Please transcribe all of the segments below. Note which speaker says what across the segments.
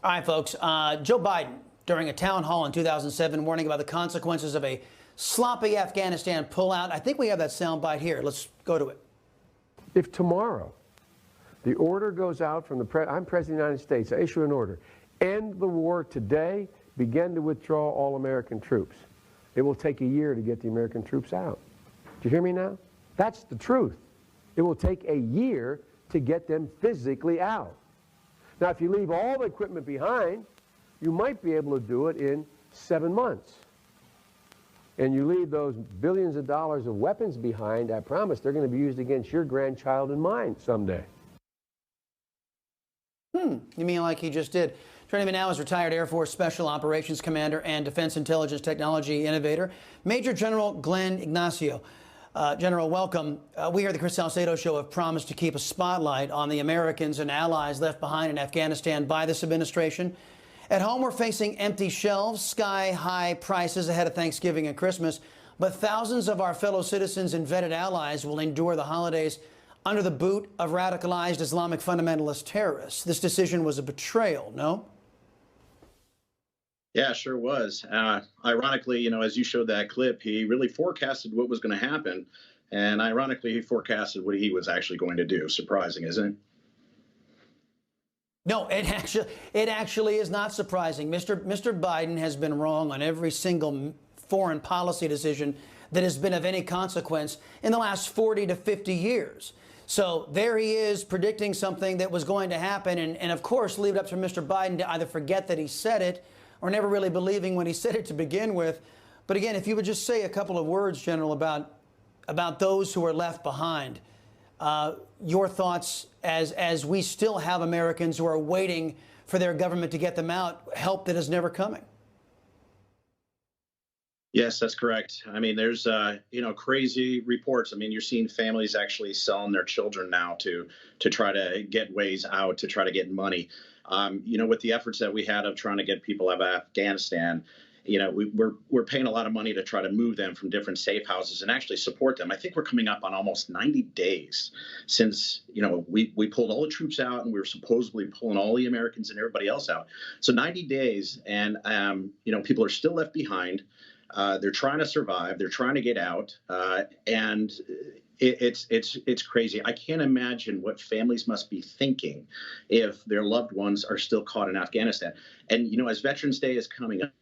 Speaker 1: All right, folks. Joe Biden, during a town hall in 2007, warning about the consequences of a sloppy Afghanistan pullout. I think we have that soundbite here. Let's go to it.
Speaker 2: If tomorrow the order goes out from I'm President of the United States, I issue an order, end the war today, begin to withdraw all American troops. It will take a year to get the American troops out. Do you hear me now? That's the truth. It will take a year to get them physically out. Now, if you leave all the equipment behind, you might be able to do it in 7 months. And you leave those billions of dollars of weapons behind, I promise they're going to be used against your grandchild and mine someday.
Speaker 1: You mean like he just did. Joining me now is retired Air Force Special Operations Commander and Defense Intelligence Technology Innovator, Major General Glenn Ignacio. General, welcome. We here at the Chris Salcedo Show have promised to keep a spotlight on the Americans and allies left behind in Afghanistan by this administration. At home, we're facing empty shelves, sky-high prices ahead of Thanksgiving and Christmas, but thousands of our fellow citizens and vetted allies will endure the holidays under the boot of radicalized Islamic fundamentalist terrorists. This decision was a betrayal, no?
Speaker 3: Yeah, sure was. Ironically, as you showed that clip, he really forecasted what was going to happen. And ironically, he forecasted what he was actually going to do. Surprising, isn't it?
Speaker 1: No, it actually is not surprising. Mr. Biden has been wrong on every single foreign policy decision that has been of any consequence in the last 40 to 50 years. So there he is predicting something that was going to happen. And of course, leave it up to Mr. Biden to either forget that he said it or never really believing when he said it to begin with. But again, if you would just say a couple of words, General, about those who are left behind, your thoughts as we still have Americans who are waiting for their government to get them out, help that is never coming.
Speaker 3: Yes, that's correct. I mean, there's, crazy reports. I mean, you're seeing families actually selling their children now to try to get ways out, to try to get money. With the efforts that we had of trying to get people out of Afghanistan, we're paying a lot of money to try to move them from different safe houses and actually support them. I think we're coming up on almost 90 days since, we pulled all the troops out and we were supposedly pulling all the Americans and everybody else out. So 90 days and, people are still left behind. They're trying to survive. They're trying to get out. And it's crazy. I can't imagine what families must be thinking if their loved ones are still caught in Afghanistan. And, as Veterans Day is coming up.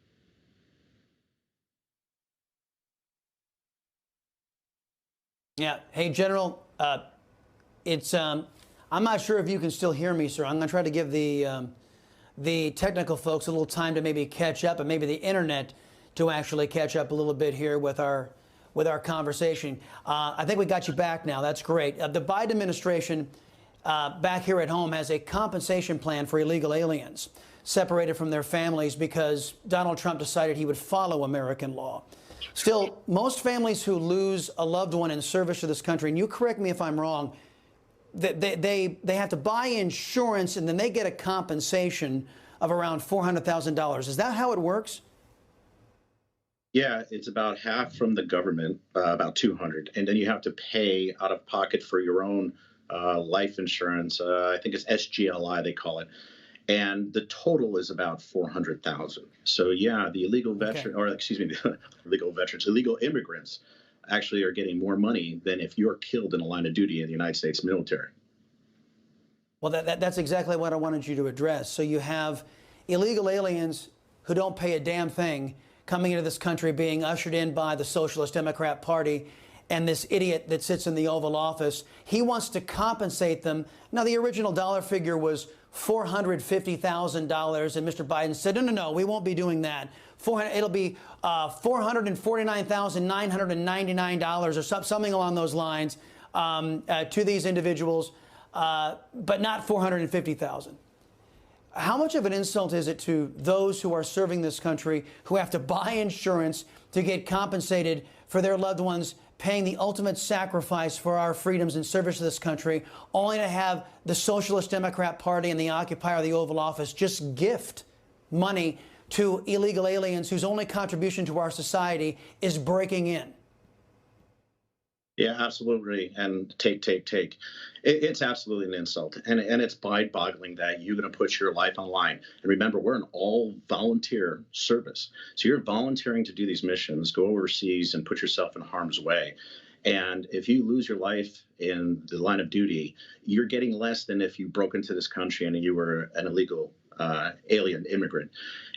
Speaker 1: Yeah. Hey, General, I'm not sure if you can still hear me, sir. I'm going to try to give the technical folks a little time to maybe catch up, and maybe the internet to actually catch up a little bit here with our conversation. I think we got you back now. That's great. The Biden administration back here at home has a compensation plan for illegal aliens separated from their families because Donald Trump decided he would follow American law. Still, most families who lose a loved one in service to this country, and you correct me if I'm wrong, they have to buy insurance and then they get a compensation of around $400,000. Is that how it works?
Speaker 3: Yeah, it's about half from the government, about 200, and then you have to pay out of pocket for your own life insurance. I think it's SGLI they call it, and the total is about 400,000. So yeah, the illegal illegal immigrants actually are getting more money than if you're killed in a line of duty in the United States military.
Speaker 1: Well, that's exactly what I wanted you to address. So you have illegal aliens who don't pay a damn thing coming into this country, being ushered in by the Socialist Democrat Party and this idiot that sits in the Oval Office. He wants to compensate them. Now, the original dollar figure was $450,000, and Mr. Biden said, no, we won't be doing that. It'll be $449,999 or something along those lines to these individuals, but not $450,000. How much of an insult is it to those who are serving this country, who have to buy insurance to get compensated for their loved ones paying the ultimate sacrifice for our freedoms in service to this country, only to have the Socialist Democrat Party and the occupier of the Oval Office just gift money to illegal aliens whose only contribution to our society is breaking in?
Speaker 3: Yeah, absolutely. And take. It's absolutely an insult. And it's mind boggling that you're going to put your life on line. And remember, we're an all volunteer service. So you're volunteering to do these missions, go overseas and put yourself in harm's way. And if you lose your life in the line of duty, you're getting less than if you broke into this country and you were an illegal alien immigrant.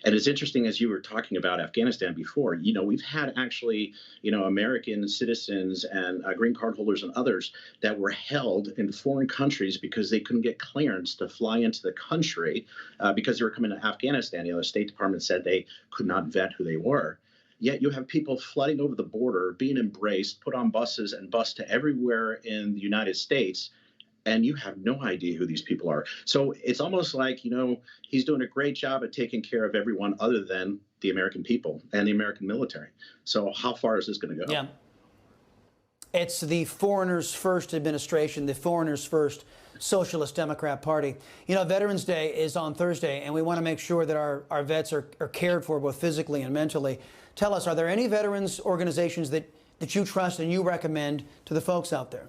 Speaker 3: And it's interesting, as you were talking about Afghanistan before, we've had actually, American citizens and green card holders and others that were held in foreign countries because they couldn't get clearance to fly into the country because they were coming to Afghanistan. The State Department said they could not vet who they were. Yet you have people flooding over the border, being embraced, put on buses and bused to everywhere in the United States, and you have no idea who these people are. So it's almost like, he's doing a great job at taking care of everyone other than the American people and the American military. So how far is this going to go?
Speaker 1: Yeah. It's the Foreigners First administration, the Foreigners First Socialist Democrat Party. Veterans Day is on Thursday, and we want to make sure that our vets are cared for both physically and mentally. Tell us, are there any veterans organizations that you trust and you recommend to the folks out there?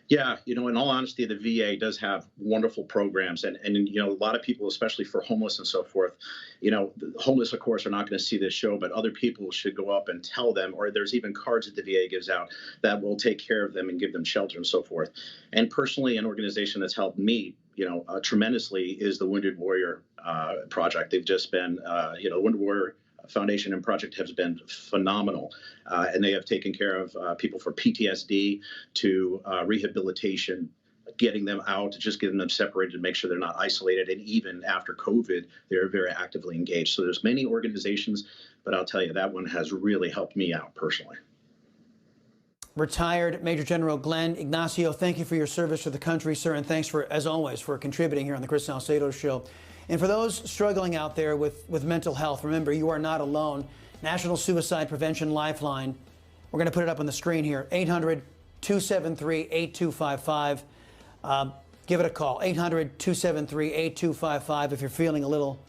Speaker 3: Yeah, in all honesty, the VA does have wonderful programs, and a lot of people, especially for homeless and so forth, the homeless, of course, are not going to see this show, but other people should go up and tell them, or there's even cards that the VA gives out that will take care of them and give them shelter and so forth. And personally, an organization that's helped me, tremendously is the Wounded Warrior Project. They've just been, Wounded Warrior Foundation and project has been phenomenal, and they have taken care of people for PTSD to rehabilitation, getting them out, just getting them separated to make sure they're not isolated. And even after COVID, they're very actively engaged. So there's many organizations, but I'll tell you, that one has really helped me out personally.
Speaker 1: Retired Major General Glenn Ignacio, thank you for your service to the country, sir, and thanks for, as always, for contributing here on the Chris Salcedo Show. And for those struggling out there with mental health, remember, you are not alone. National Suicide Prevention Lifeline. We're going to put it up on the screen here. 800-273-8255. Give it a call. 800-273-8255 if you're feeling a little